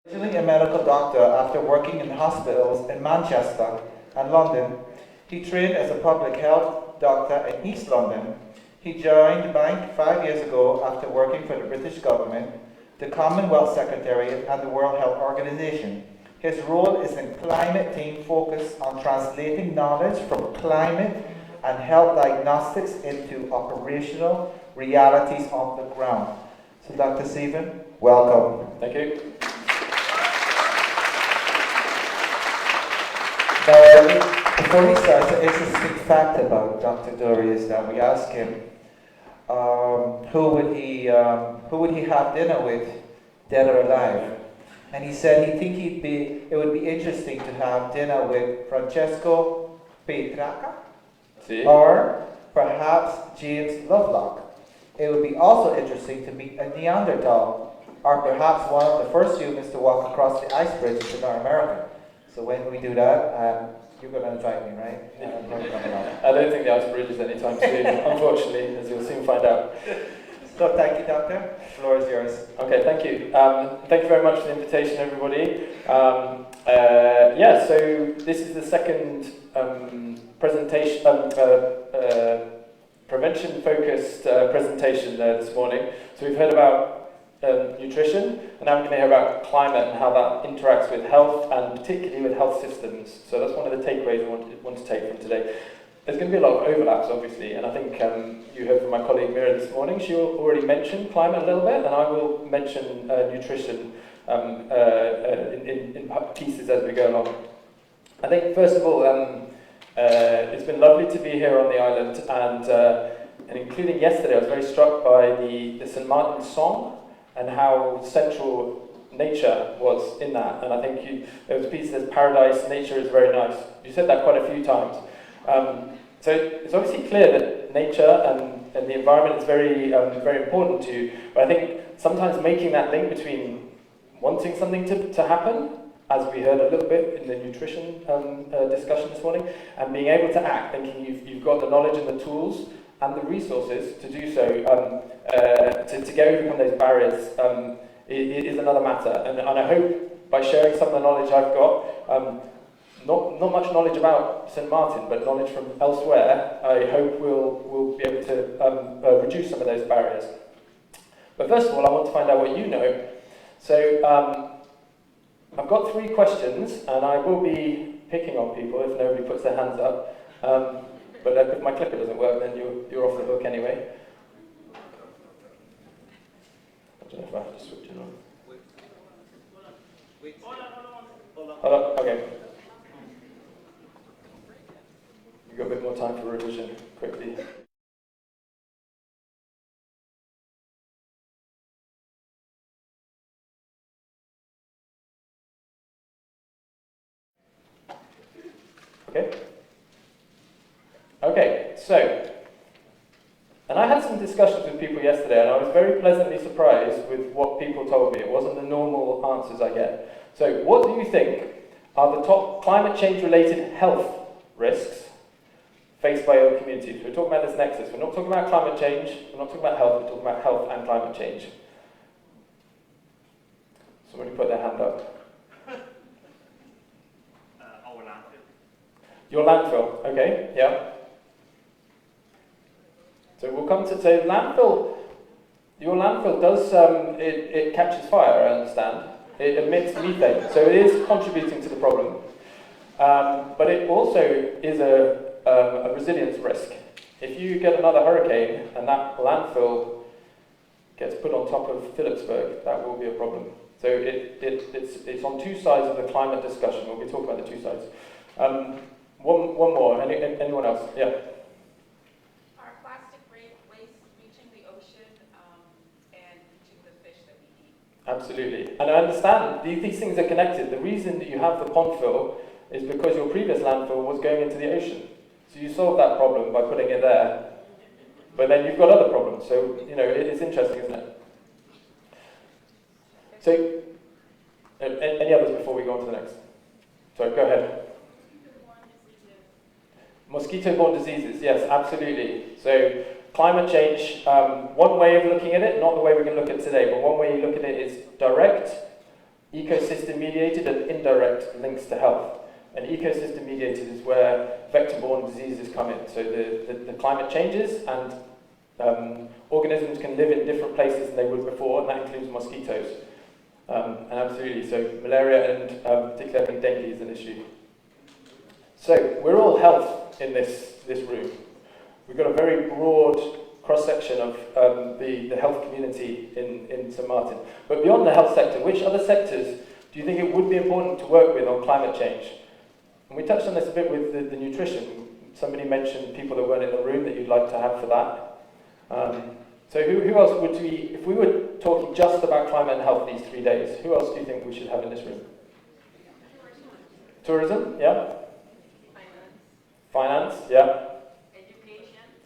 Originally a medical doctor, after working in hospitals in Manchester and London, he trained as a public health doctor in East London. He joined the bank 5 years ago after working for the British government, the Commonwealth Secretariat and the World Health Organization. His role is in climate team focused on translating knowledge from climate and health diagnostics into operational realities on the ground. So Dr. 𝗬𝗵𝗲, welcome. Thank you. Now, before we start, the interesting fact about Dr. Dorey is that we asked him who would he have dinner with, dead or alive, and he said he think it would be interesting to have dinner with 𝗬𝗂𝗃𝗲𝗃𝗲 or perhaps James Lovelock. It would be also interesting to meet a Neanderthal, or perhaps one of the first humans to walk across the ice bridge to North America. So when we do that, you're going to invite me, right? I don't think the ice bridge is anytime soon, unfortunately, as you'll soon find out. So thank you, Doctor. The floor is yours. Okay, thank you. Thank you very much for the invitation, everybody. So this is the second presentation, prevention-focused presentation this morning. So we've heard about nutrition, and now we're going to hear about climate and how that interacts with health, and particularly with health systems. So that's one of the takeaways I want to take from today. There's going to be a lot of overlaps, obviously, and I think you heard from my colleague Mira this morning. She already mentioned climate a little bit, and I will mention nutrition in pieces as we go along. I think, first of all, it's been lovely to be here on the island, and including yesterday, I was very struck by the Sint Maarten song and how central nature was in that. And I think there was a piece that says, "Paradise, nature is very nice." You said that quite a few times. So it's obviously clear that nature and the environment is very important to you. But I think sometimes making that link between wanting something to happen, as we heard a little bit in the nutrition discussion this morning, and being able to act, thinking you've got the knowledge and the tools and the resources to do so, to go overcome those barriers, is another matter. And I hope by sharing some of the knowledge I've got, not much knowledge about Sint Maarten, but knowledge from elsewhere, I hope we'll be able to reduce some of those barriers. But first of all, I want to find out what you know. So I've got 3 questions, and I will be picking on people if nobody puts their hands up. But if my clicker doesn't work, then you're off the hook anyway. I don't know if I have to switch it on. Hold on, okay. You've got a bit more time for revision, quickly. Okay, so, and I had some discussions with people yesterday, and I was very pleasantly surprised with what people told me. It wasn't the normal answers I get. So, what do you think are the top climate change-related health risks faced by your communities? We're talking about this nexus. We're not talking about climate change, we're not talking about health, we're talking about health and climate change. Somebody put their hand up. Our landfill. Your landfill, okay, yeah. So we'll come to say landfill. Your landfill does it catches fire. I understand. It emits methane, so it is contributing to the problem. But it also is a resilience risk. If you get another hurricane and that landfill gets put on top of Philipsburg, that will be a problem. So it's on 2 sides of the climate discussion. We'll be talking about the 2 sides. One more. Anyone else? Yeah. Are plastic waste reaching the ocean and reaching the fish that we eat? Absolutely. And I understand these things are connected. The reason that you have the pond fill is because your previous landfill was going into the ocean. So you solved that problem by putting it there. But then you've got other problems. So, it's interesting, isn't it? So, any others before we go on to the next? Sorry, go ahead. Mosquito-borne diseases, yes, absolutely. So climate change, one way of looking at it, not the way we're going to look at today, but one way you look at it is direct ecosystem-mediated and indirect links to health. And ecosystem-mediated is where vector-borne diseases come in. So the climate changes and organisms can live in different places than they would before, and that includes mosquitoes. And absolutely, so malaria and particularly I think dengue is an issue. So we're all health in this room. We've got a very broad cross-section of the health community in St Maarten. But beyond the health sector, which other sectors do you think it would be important to work with on climate change? And we touched on this a bit with the nutrition. Somebody mentioned people that weren't in the room that you'd like to have for that. So who else would we, if we were talking just about climate and health these 3 days, who else do you think we should have in this room? Tourism, yeah. Finance, yeah.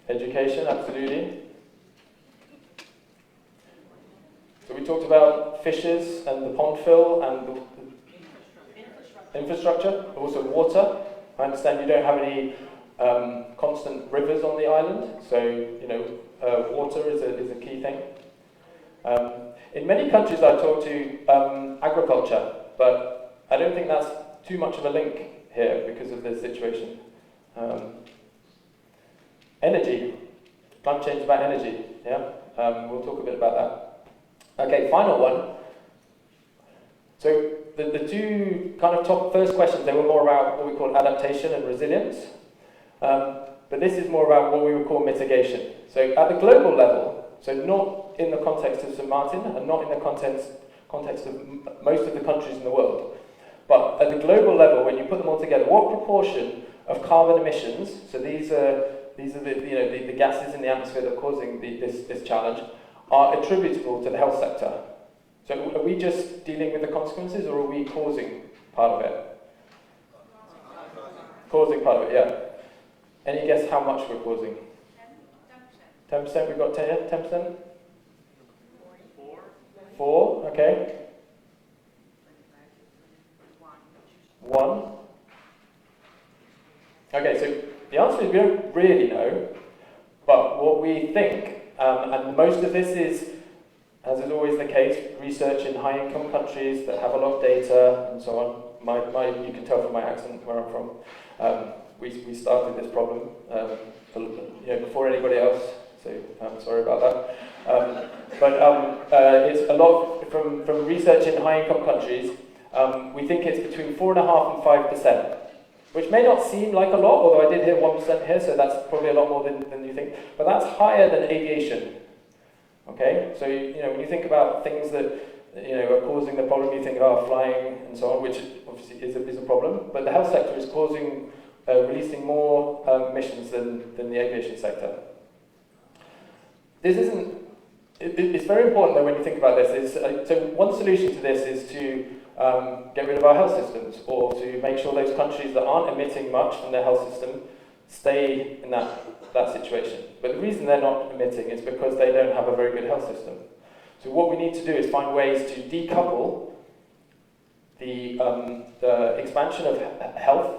Education, absolutely. So we talked about fishes and the pond fill and the infrastructure, also water. I understand you don't have any constant rivers on the island, so you know water is a key thing. In many countries I talk to agriculture, but I don't think that's too much of a link here because of the situation. Energy, climate change is about energy, yeah? We'll talk a bit about that. Okay, final one. So the two kind of top first questions, they were more about what we call adaptation and resilience. But this is more about what we would call mitigation. So at the global level, so not in the context of St Maarten and not in the context of most of the countries in the world, but at the global level, when you put them all together, what proportion of carbon emissions, so these are the gases in the atmosphere that are causing this challenge, are attributable to the health sector? So are we just dealing with the consequences, or are we causing part of it? Causing part of it, yeah. Any guess how much we're causing? 10%. We've got 10%? 4, okay. 1. Okay, so the answer is we don't really know, but what we think, and most of this is, as is always the case, research in high-income countries that have a lot of data and so on. You can tell from my accent where I'm from. We started this problem before anybody else, so I'm sorry about that. It's a lot from research in high-income countries. We think it's between 4.5% and 5%, which may not seem like a lot, although I did hear 1% here, so that's probably a lot more than you think. But that's higher than aviation. Okay, so when you think about things that are causing the problem, you think about flying and so on, which obviously is a problem. But the health sector is releasing more emissions than the aviation sector. This isn't. It's very important though when you think about this. So one solution to this is to get rid of our health systems, or to make sure those countries that aren't emitting much from their health system stay in that situation. But the reason they're not emitting is because they don't have a very good health system. So what we need to do is find ways to decouple the expansion of health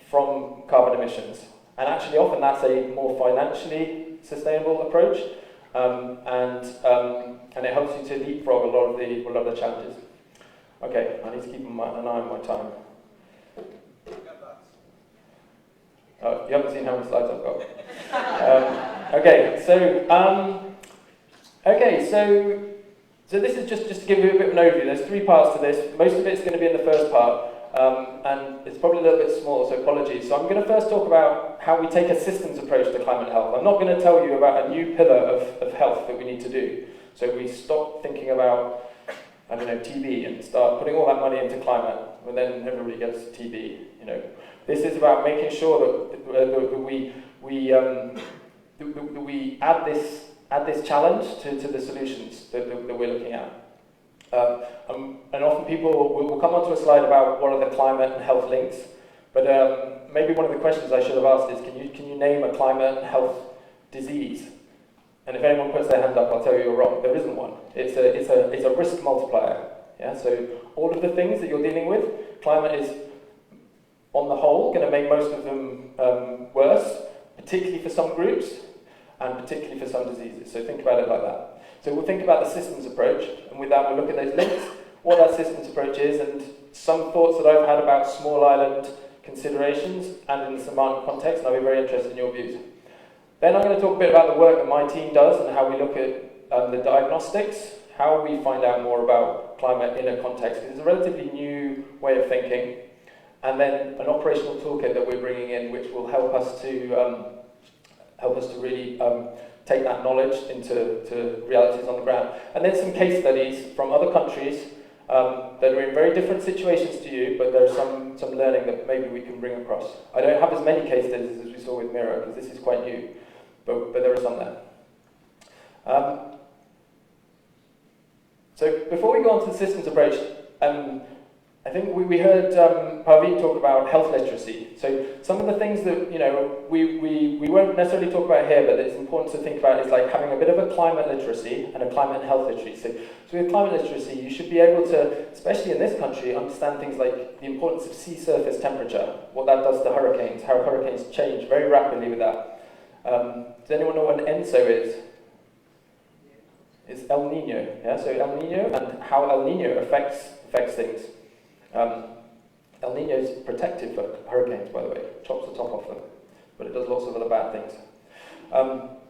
from carbon emissions. And actually often that's a more financially sustainable approach, and it helps you to leapfrog a lot of the challenges. Okay, I need to keep an eye on my time. You haven't seen how many slides I've got. So this is just to give you a bit of an overview. There's 3 parts to this. Most of it's going to be in the first part, and it's probably a little bit small, so apologies. So I'm going to first talk about how we take a systems approach to climate health. I'm not going to tell you about a new pillar of health that we need to do. So we stop thinking about, I don't know, TB and start putting all that money into climate, and then everybody gets TB. This is about making sure that we add this challenge to the solutions that we're looking at. And often people will come onto a slide about what are the climate and health links, but maybe one of the questions I should have asked is, can you name a climate and health disease? And if anyone puts their hand up, I'll tell you you're wrong. There isn't one. It's a risk multiplier. Yeah. So all of the things that you're dealing with, climate is, on the whole, going to make most of them worse, particularly for some groups, and particularly for some diseases. So think about it like that. So we'll think about the systems approach, and with that we'll look at those links, what that systems approach is, and some thoughts that I've had about small island considerations and in the St Maarten context, and I'll be very interested in your views. Then I'm going to talk a bit about the work that my team does and how we look at the diagnostics, how we find out more about climate in a context, because it's a relatively new way of thinking, and then an operational toolkit that we're bringing in, which will help us to really take that knowledge into realities on the ground. And then some case studies from other countries that are in very different situations to you, but there's some learning that maybe we can bring across. I don't have as many case studies as we saw with Mira, because this is quite new, but there are some there. So before we go on to the systems approach, I think we heard 𝗵𝗲 talk about health literacy. So some of the things that we won't necessarily talk about here, but it's important to think about is like having a bit of a climate literacy and a climate and health literacy. So with climate literacy, you should be able to, especially in this country, understand things like the importance of sea surface temperature, what that does to hurricanes, how hurricanes change very rapidly with that. Does anyone know what an ENSO is? It's El Nino, yeah? So El Nino and how El Nino affects things. El Nino is protective for hurricanes, by the way. It chops the top off them, but it does lots of other bad things.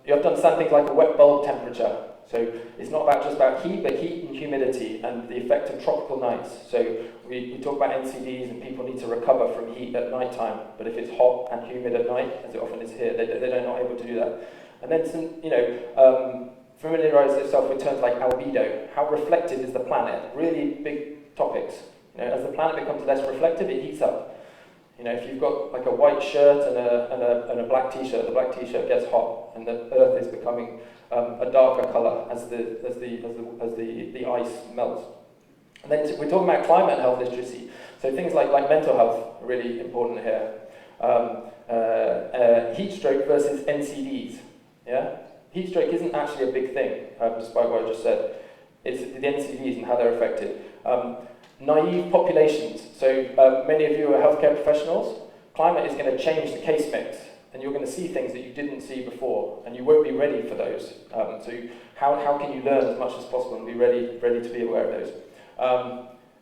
You have to understand things like a wet bulb temperature. So it's not just about heat, but heat and humidity and the effect of tropical nights. So we talk about NCDs and people need to recover from heat at night time, but if it's hot and humid at night, as it often is here, they're not able to do that. And then familiarise yourself with terms like albedo. How reflective is the planet? Really big topics. As the planet becomes less reflective, it heats up. If you've got like a white shirt and a black t-shirt, the black t-shirt gets hot, and the Earth is becoming a darker colour as the ice melts. And then we're talking about climate and health literacy. So things like mental health are really important here. Heat stroke versus NCDs. Yeah, heat stroke isn't actually a big thing, despite what I just said. It's the NCDs and how they're affected. Naive populations. So many of you are healthcare professionals. Climate is going to change the case mix, and you're going to see things that you didn't see before, and you won't be ready for those. So how can you learn as much as possible and be ready to be aware of those?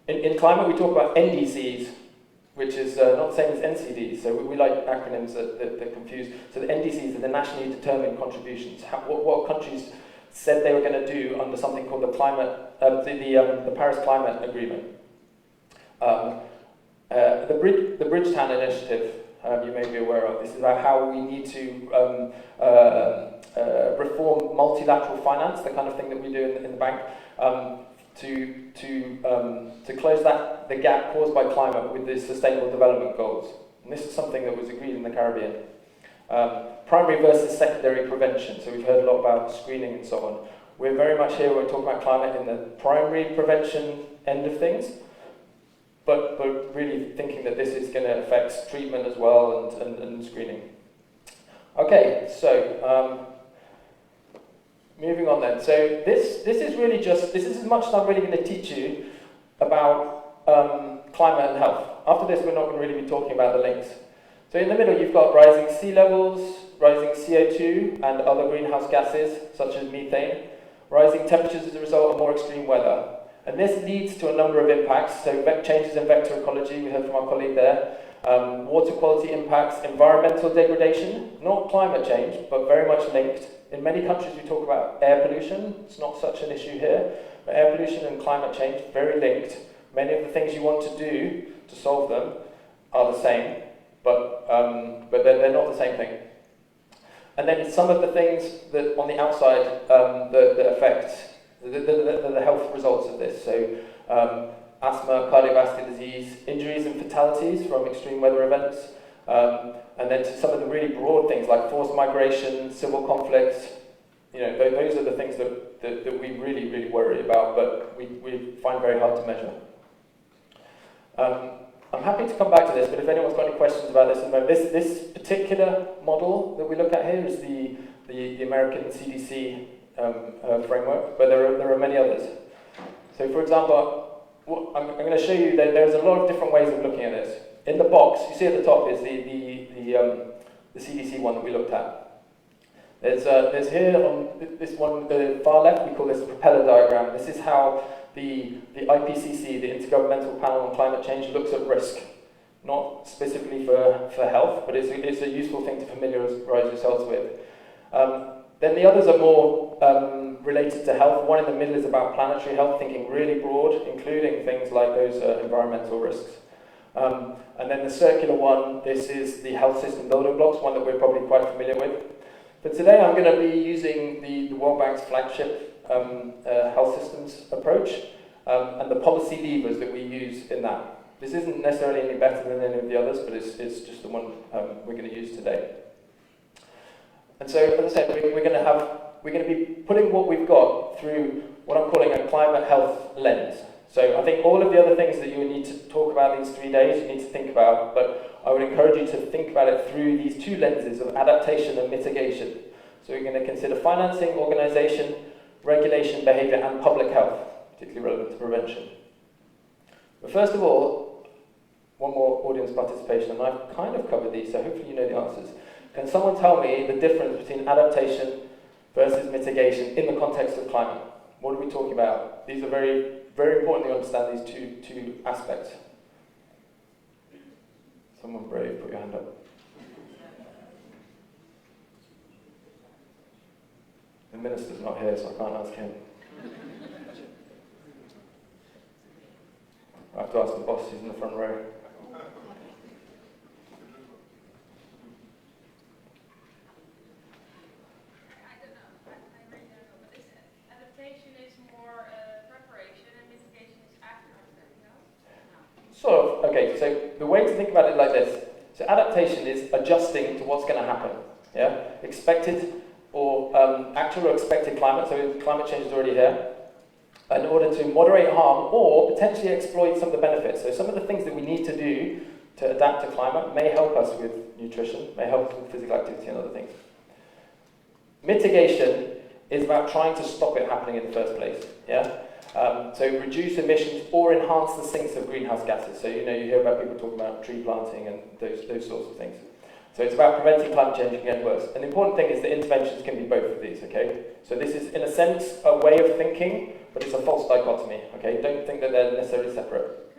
In climate, we talk about NDCs, which is not the same as NCDs. So we like acronyms that confuse. So the NDCs are the nationally determined contributions. What countries said they were going to do under something called the Paris Climate Agreement. The Bridgetown Initiative, you may be aware of. This is about how we need to reform multilateral finance, the kind of thing that we do in the bank, to close the gap caused by climate with the Sustainable Development Goals. And this is something that was agreed in the Caribbean. Primary versus secondary prevention. So we've heard a lot about screening and so on. We're very much here when we talk about climate in the primary prevention end of things, but really thinking that this is going to affect treatment as well and screening. Okay, so moving on then. So this is really this is as much as I'm really going to teach you about climate and health. After this, we're not going to really be talking about the links. So in the middle, you've got rising sea levels, rising CO2 and other greenhouse gases, such as methane, rising temperatures as a result of more extreme weather. And this leads to a number of impacts, so changes in vector ecology, we heard from our colleague there, water quality impacts, environmental degradation, not climate change, but very much linked. In many countries we talk about air pollution, it's not such an issue here, but air pollution and climate change, very linked. Many of the things you want to do to solve them are the same, but they're not the same thing. And then some of the things that on the outside that affect the health results of this. So asthma, cardiovascular disease, injuries and fatalities from extreme weather events, and then to some of the really broad things like forced migration, civil conflicts. Those are the things that we really, really worry about, but we find very hard to measure. I'm happy to come back to this, but if anyone's got any questions about this particular model that we look at here is the American CDC framework, but there are many others. So for example, I'm going to show you that there's a lot of different ways of looking at this. In the box, you see at the top is the CDC one that we looked at. There's here on this one, the far left, we call this a propeller diagram. This is how the IPCC, the Intergovernmental Panel on Climate Change, looks at risk. Not specifically for health, but it's a useful thing to familiarise yourselves with. Then the others are more related to health. One in the middle is about planetary health, thinking really broad, including things like those environmental risks. And then the circular one, this is the health system building blocks, one that we're probably quite familiar with. But today I'm going to be using the World Bank's flagship health systems approach and the policy levers that we use in that. This isn't necessarily any better than any of the others, but it's just the one we're going to use today. And so, as I said, we're going to be putting what we've got through what I'm calling a climate health lens. So I think all of the other things that you need to talk about these 3 days, you need to think about, but I would encourage you to think about it through these two lenses of adaptation and mitigation. So we're going to consider financing, organisation, regulation, behaviour, and public health, particularly relevant to prevention. But first of all, one more audience participation, and I've kind of covered these, so hopefully you know the answers. Can someone tell me the difference between adaptation versus mitigation in the context of climate? What are we talking about? These are very, very important to understand these two aspects. Someone brave, put your hand up. The minister's not here, so I can't ask him. I have to ask the boss, he's in the front row. Sort of. Okay, so the way to think about it like this. So adaptation is adjusting to what's going to happen. Yeah, expected or actual or expected climate. So climate change is already here. In order to moderate harm or potentially exploit some of the benefits. So some of the things that we need to do to adapt to climate may help us with nutrition, may help us with physical activity and other things. Mitigation is about trying to stop it happening in the first place. Yeah. So reduce emissions or enhance the sinks of greenhouse gases. So you hear about people talking about tree planting and those sorts of things. So it's about preventing climate change from getting worse. And the important thing is that interventions can be both of these, okay? So this is, in a sense, a way of thinking, but it's a false dichotomy, okay? Don't think that they're necessarily separate.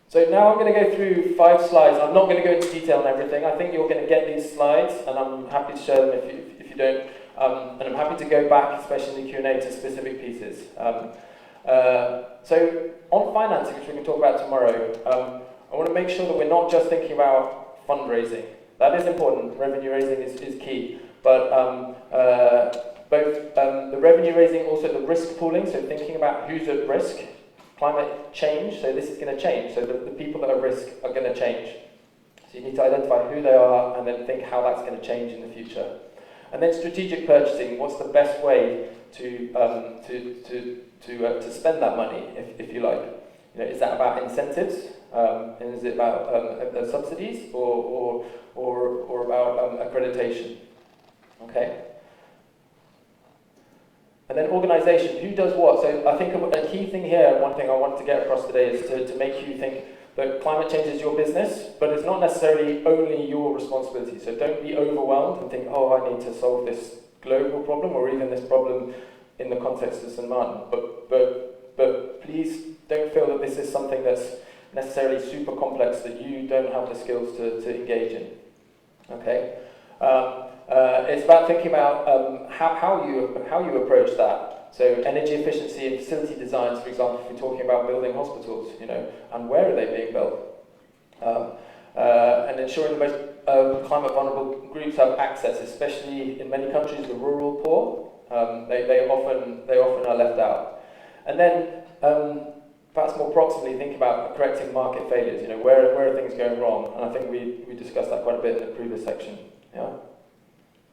So now I'm going to go through 5 slides. I'm not going to go into detail on everything. I think you're going to get these slides, and I'm happy to share them if you don't. And I'm happy to go back, especially in the Q&A, to specific pieces. So on financing, which we can talk about tomorrow, I want to make sure that we're not just thinking about fundraising. That is important. Revenue raising is key. But both the revenue raising, also the risk pooling, so thinking about who's at risk, climate change, so this is going to change. So the people that are at risk are going to change. So you need to identify who they are and then think how that's going to change in the future. And then strategic purchasing, what's the best way to spend that money, if you like? Is that about incentives? And is it about subsidies or about accreditation? Okay. And then organisation, who does what? So I think a key thing here, one thing I wanted to get across today is to make you think that climate change is your business, but it's not necessarily only your responsibility. So don't be overwhelmed and think, oh, I need to solve this global problem or even this problem in the context of St. Maarten. But please don't feel that this is something that's necessarily super complex that you don't have the skills to engage in. Okay? It's about thinking about how you approach that. So energy efficiency and facility designs, for example, if we're talking about building hospitals, and where are they being built? And ensuring the most climate vulnerable groups have access, especially in many countries, the rural poor. They often are left out. And then, perhaps more proximately, think about correcting market failures. Where are things going wrong? And I think we discussed that quite a bit in the previous section. Yeah.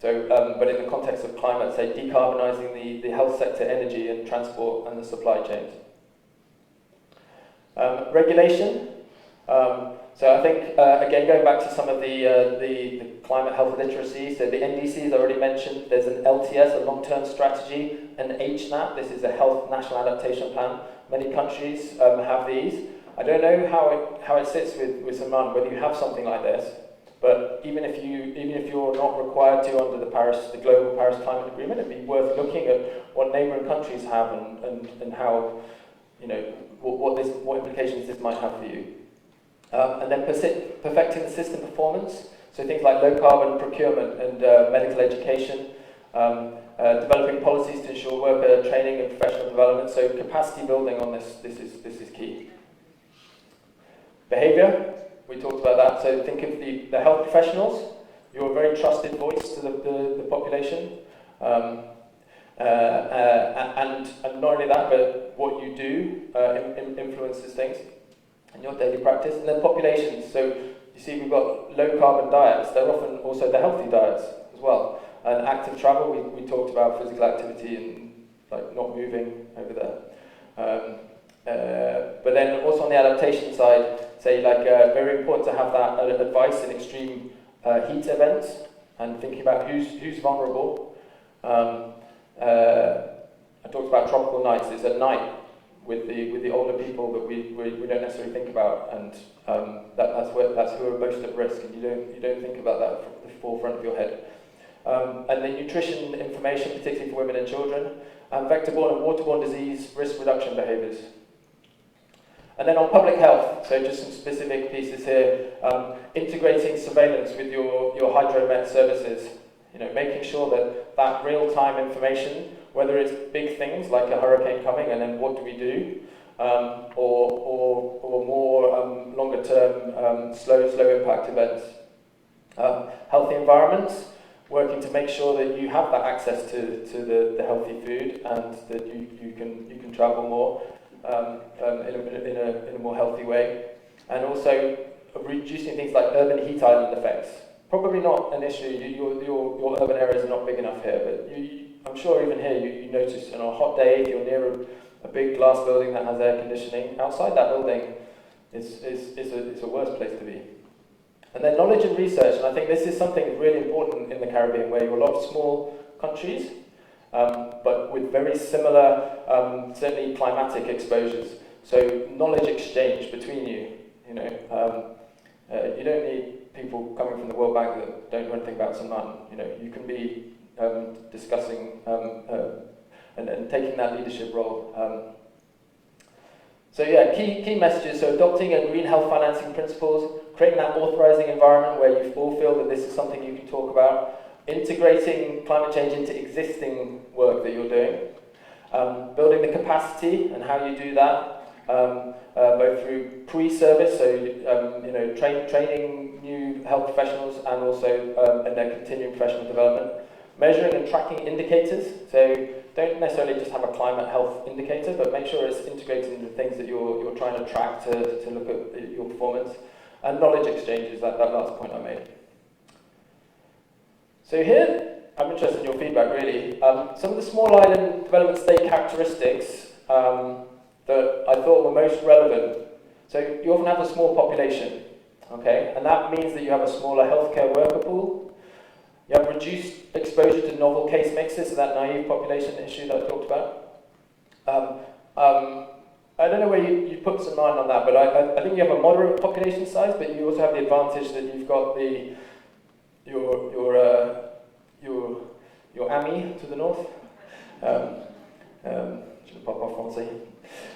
So, but in the context of climate, say decarbonising the health sector, energy and transport and the supply chains. Regulation. So I think, again, going back to some of the climate health literacy, so the NDCs I already mentioned, there's an LTS, a long-term strategy, an HNAP, this is a Health National Adaptation Plan. Many countries have these. I don't know how it sits with St. Maarten, whether you have something like this, But even if you're not required to under the global Paris Climate Agreement, it'd be worth looking at what neighbouring countries have and how, you know, what implications this might have for you. And then perfecting the system performance, so things like low carbon procurement and medical education, developing policies to ensure worker training and professional development. So capacity building on this is key. Behaviour, we talked about that. So think of the health professionals. You're a very trusted voice to the population. And not only that, but what you do influences things in your daily practice. And then populations. So you see we've got low carbon diets. They're often also the healthy diets as well. And active travel, we talked about physical activity and like not moving over there. But then also on the adaptation side, say like very important to have that advice in extreme heat events and thinking about who's vulnerable. I talked about tropical nights. It's at night with the older people that we don't necessarily think about, and that's who are most at risk, and you don't think about that at the forefront of your head. And then nutrition information, particularly for women and children, and vector-borne and waterborne disease risk reduction behaviours. And then on public health, so just some specific pieces here, integrating surveillance with your hydromet services, you know, making sure that real-time information, whether it's big things like a hurricane coming and then what do we do, or more longer-term slow impact events. Healthy environments, working to make sure that you have that access to the healthy food and that you can travel more in a more healthy way, and also reducing things like urban heat island effects. Probably not an issue. Your urban areas are not big enough here, but I'm sure even here you notice on a hot day if you're near a big glass building that has air conditioning. Outside that building, it's a worse place to be. And then knowledge and research, and I think this is something really important in the Caribbean, where you're a lot of small countries, but with very similar, certainly climatic exposures. So knowledge exchange between you. You know, you don't need people coming from the World Bank that don't know anything about Sint Maarten. You know, you can be discussing and taking that leadership role. So yeah, key messages. So adopting a green health financing principles, creating that authorizing environment where you all feel that this is something you can talk about, integrating climate change into existing work that you're doing, building the capacity and how you do that, both through pre-service, so you know, training new health professionals and also and then continuing professional development, measuring and tracking indicators. So don't necessarily just have a climate health indicator, but make sure it's integrated into things that you're trying to track to look at your performance. And knowledge exchanges, that last point I made. So here, I'm interested in your feedback really. Some of the small island development state characteristics that I thought were most relevant. So you often have a small population, okay? And that means that you have a smaller healthcare worker pool. You have reduced exposure to novel case mixes, so that naive population issue that I talked about. I don't know where you put some mind on that, but I think you have a moderate population size, but you also have the advantage that you've got your AMI to the north. Should pop off français.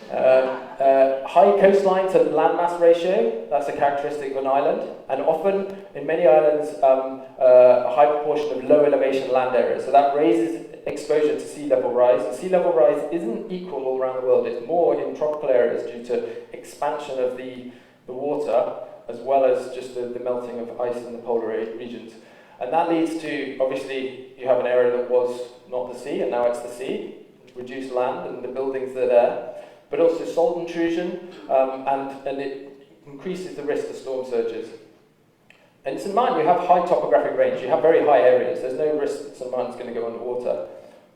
High coastline to landmass ratio, that's a characteristic of an island, and often in many islands a high proportion of low elevation land areas, so that raises exposure to sea level rise. And sea level rise isn't equal all around the world, it's more in tropical areas due to expansion of the water as well as just the melting of ice in the polar regions. And that leads to, obviously, you have an area that was not the sea and now it's the sea, reduced land and the buildings that are there, but also salt intrusion, and it increases the risk of storm surges. In Sint Maarten, you have high topographic range, you have very high areas, there's no risk that Sint Maarten's going to go underwater.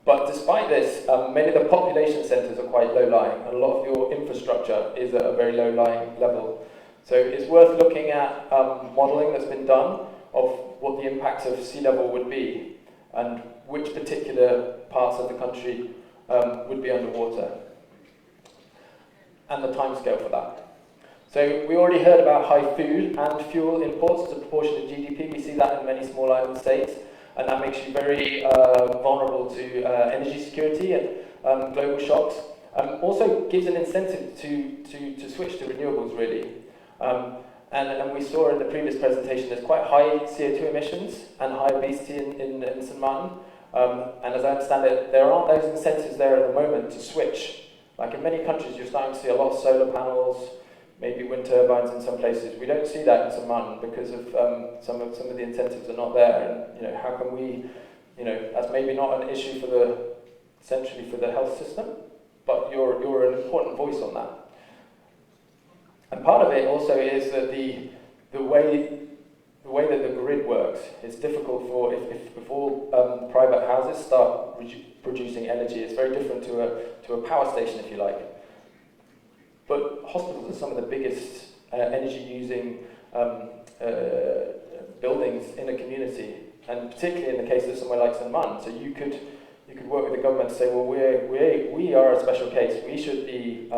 But despite this, many of the population centres are quite low-lying, and a lot of your infrastructure is at a very low-lying level. So it's worth looking at modelling that's been done of what the impacts of sea level would be, and which particular parts of the country would be underwater, and the timescale for that. So we already heard about high food and fuel imports as a proportion of GDP. We see that in many small island states, and that makes you very vulnerable to energy security and global shocks. Also gives an incentive to switch to renewables, really. And we saw in the previous presentation there's quite high CO2 emissions and high obesity in Sint Maarten. And as I understand it, there aren't those incentives there at the moment to switch. Like in many countries, you're starting to see a lot of solar panels, maybe wind turbines in some places. We don't see that in Sint Maarten because of some of the incentives are not there. And how can we, that's maybe not an issue essentially for the health system, but you're an important voice on that. And part of it also is that the way that the grid works is difficult for if all private houses start producing energy. It's very different to a power station, if you like. But hospitals are some of the biggest energy-using buildings in a community, and particularly in the case of somewhere like Sint Maarten. So you could work with the government to say, well, we are a special case. We should be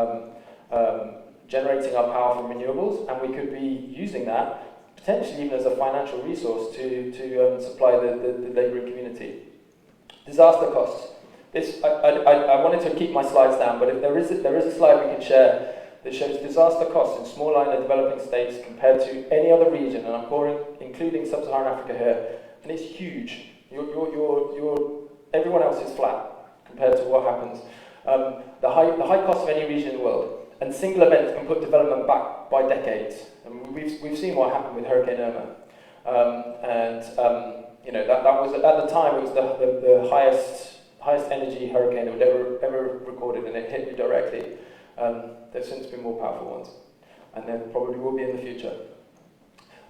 generating our power from renewables, and we could be using that potentially even as a financial resource to supply the labouring community. Disaster costs. I wanted to keep my slides down, but if there is a slide we can share that shows disaster costs in small island developing states compared to any other region, and I'm including sub-Saharan Africa here, and it's huge. Everyone else is flat compared to what happens. The high cost of any region in the world. And single events can put development back by decades. And we've seen what happened with Hurricane Irma. That was, at the time, it was the highest energy hurricane that was ever recorded, and it hit you directly. There's since been more powerful ones. And there probably will be in the future.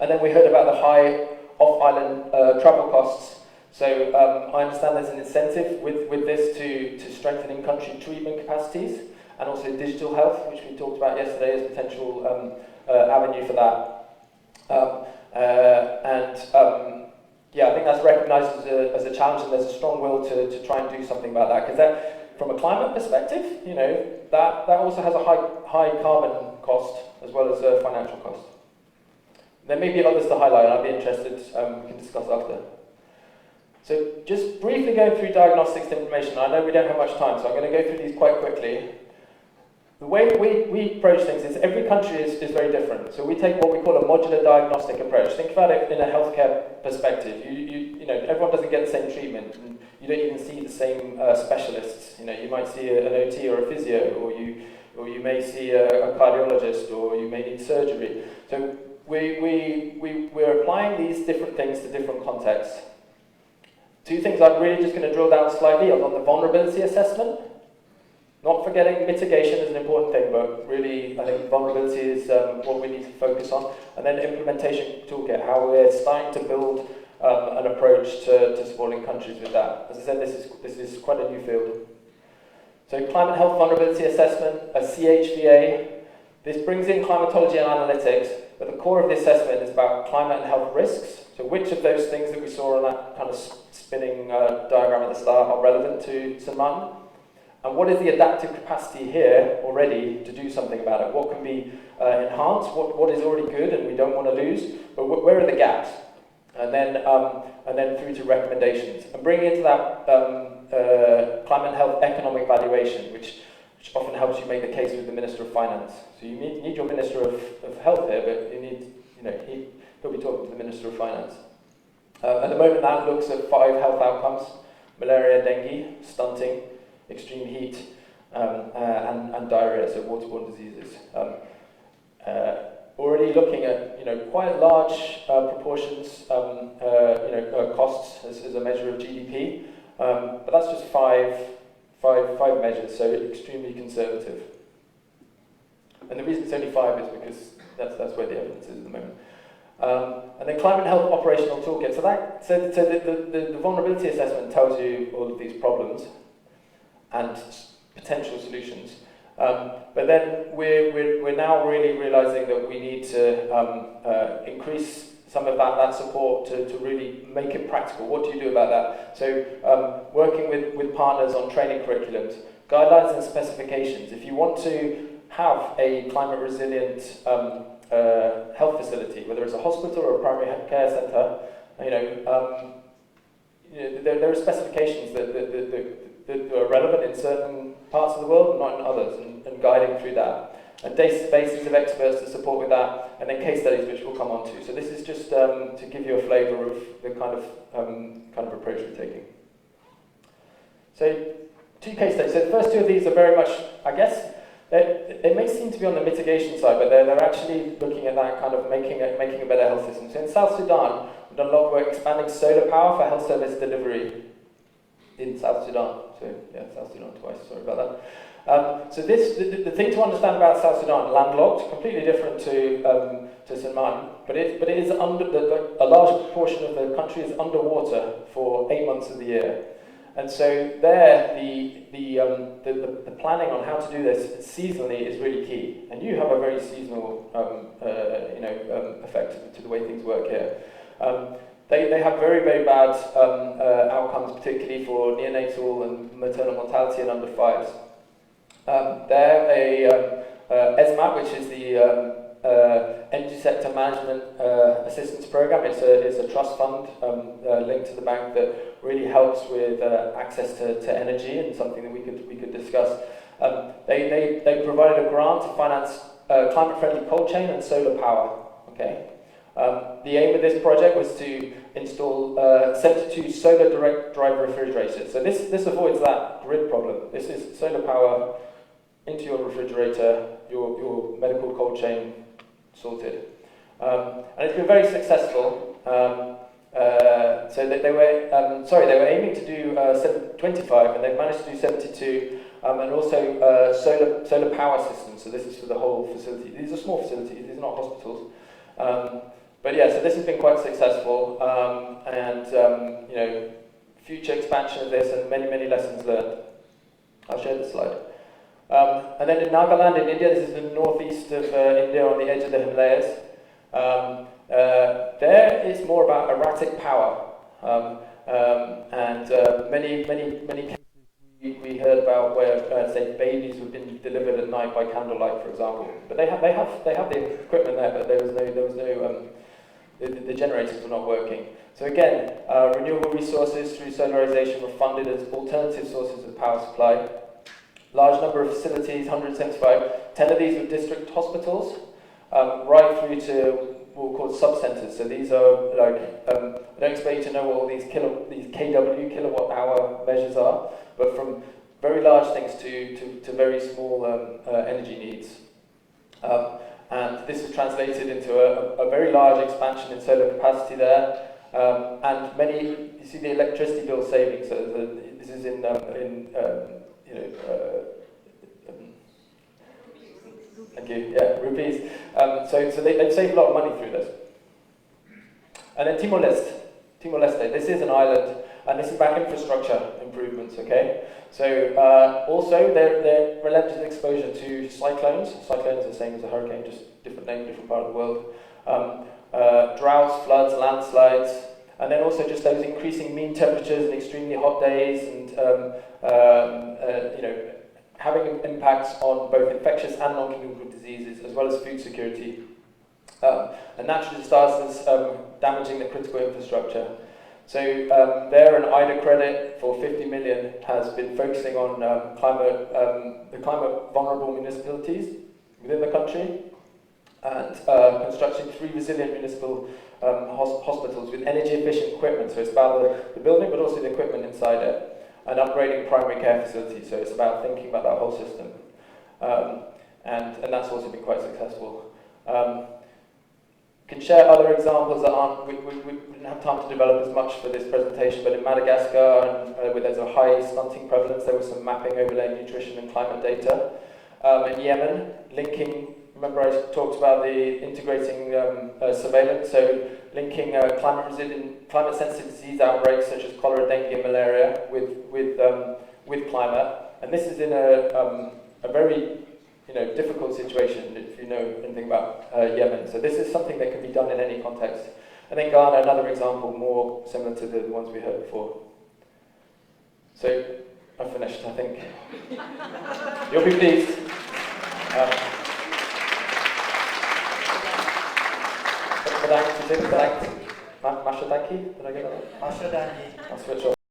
And then we heard about the high off-island travel costs. So I understand there's an incentive with this to strengthen in-country treatment capacities, and also digital health, which we talked about yesterday as a potential avenue for that. I think that's recognised as a challenge, and there's a strong will to try and do something about that. Because from a climate perspective, that also has a high carbon cost as well as a financial cost. There may be others to highlight, and I'd be interested, we can discuss after. So just briefly going through diagnostics information. I know we don't have much time, so I'm going to go through these quite quickly. The way that we approach things is every country is very different. So we take what we call a modular diagnostic approach. Think about it in a healthcare perspective. Everyone doesn't get the same treatment, and you don't even see the same specialists. You might see an OT or a physio, or you may see a cardiologist, or you may need surgery. So we're applying these different things to different contexts. Two things I'm really just going to drill down slightly on the vulnerability assessment. Not forgetting mitigation is an important thing, but really I think vulnerability is what we need to focus on. And then implementation toolkit, how we're starting to build an approach to supporting countries with that. As I said, this is quite a new field. So climate health vulnerability assessment, a CHVA. This brings in climatology and analytics, but the core of the assessment is about climate and health risks. So which of those things that we saw on that kind of spinning diagram at the start are relevant to Sint Maarten? And what is the adaptive capacity here already to do something about it? What can be enhanced? What is already good and we don't want to lose? But where are the gaps? And then through to recommendations. And bringing into that climate and health economic valuation, which often helps you make the case with the Minister of Finance. So you need your Minister of Health here, but you need, he'll be talking to the Minister of Finance. At the moment, that looks at 5 health outcomes: malaria, dengue, stunting, extreme heat, and diarrhea, so waterborne diseases. Already looking at quite large proportions, costs as a measure of GDP, but that's just five measures, so extremely conservative. And the reason it's only 5 is because that's where the evidence is at the moment. And then climate health operational toolkit. So the vulnerability assessment tells you all of these problems and potential solutions. But then we're now really realizing that we need to increase some of that support to really make it practical. What do you do about that? So working with partners on training curriculums, guidelines and specifications. If you want to have a climate resilient health facility, whether it's a hospital or a primary care centre, there are specifications that are relevant in certain parts of the world and not in others, and guiding through that. And databases of experts to support with that, and then case studies which we'll come on to. So this is just to give you a flavour of the kind of approach we're taking. So 2 case studies. So the first 2 of these are very much, I guess, they may seem to be on the mitigation side, but they're actually looking at that kind of making a better health system. So in South Sudan, we've done a lot of work expanding solar power for health service delivery in South Sudan. So yeah, South Sudan twice, sorry about that. So the thing to understand about South Sudan, landlocked, completely different to Sint Maarten, but it is a large portion of the country is underwater for 8 months of the year. And so there, the planning on how to do this seasonally is really key. And you have a very seasonal, effect to the way things work here. They have very, very bad outcomes, particularly for neonatal and maternal mortality in under 5s. They're 𝗬𝗏, which is the Energy Sector Management Assistance Program. It's a trust fund linked to the bank that really helps with access to energy, and something that we could discuss. They provided a grant to finance climate-friendly cold chain and solar power. Okay. The aim of this project was to install 72 solar direct drive refrigerators. So this avoids that grid problem. This is solar power into your refrigerator, your medical cold chain sorted. And it's been very successful. So they were aiming to do 25, and they've managed to do 72, and also solar power systems. So this is for the whole facility. These are small facilities. These are not hospitals. But yeah, so this has been quite successful, and future expansion of this, and many lessons learned. I'll share the slide. And then in Nagaland in India, this is the northeast of India on the edge of the Himalayas. There it's more about erratic power, and many cases we heard about where say babies have been delivered at night by candlelight, for example. But they have the equipment there, but there was no the generators were not working. So again, renewable resources through solarization were funded as alternative sources of power supply. Large number of facilities, 175. 10 of these were district hospitals, right through to what we call sub-centers. So these are like, I don't expect you to know what all these kW, kilowatt hour measures are, but from very large things to very small energy needs. And this is translated into a very large expansion in solar capacity there, and you see the electricity bill savings. So this is in thank you, yeah, rupees. So they've saved a lot of money through this. And then Timor-Leste, this is an island, and this is about infrastructure improvements, okay? So also their relentless exposure to cyclones. Cyclones are the same as a hurricane, just different name, different part of the world. Droughts, floods, landslides, and then also just those increasing mean temperatures and extremely hot days, and having impacts on both infectious and non-communicable diseases, as well as food security. And natural disasters damaging the critical infrastructure. So there, an IDA credit for 50 million has been focusing on the climate vulnerable municipalities within the country, and constructing 3 resilient municipal hospitals with energy efficient equipment. So it's about the building, but also the equipment inside it, and upgrading primary care facilities. So it's about thinking about that whole system, and that's also been quite successful. Can share other examples that aren't, we didn't have time to develop as much for this presentation, but in Madagascar, where there's a high stunting prevalence, there was some mapping, overlaying nutrition and climate data. In Yemen, linking, remember I talked about the integrating surveillance, so linking climate sensitive disease outbreaks such as cholera, dengue and malaria with climate. And this is in a very difficult situation, if you know anything about Yemen. So this is something that can be done in any context. And then Ghana, another example, more similar to the ones we heard before. So I've finished, I think. You'll be pleased. Bedankt, 𝗍𝗶𝗃. 𝗪𝗏𝗍𝗃. Did I get that? 𝗪𝗏𝗃𝗃. I'll switch off.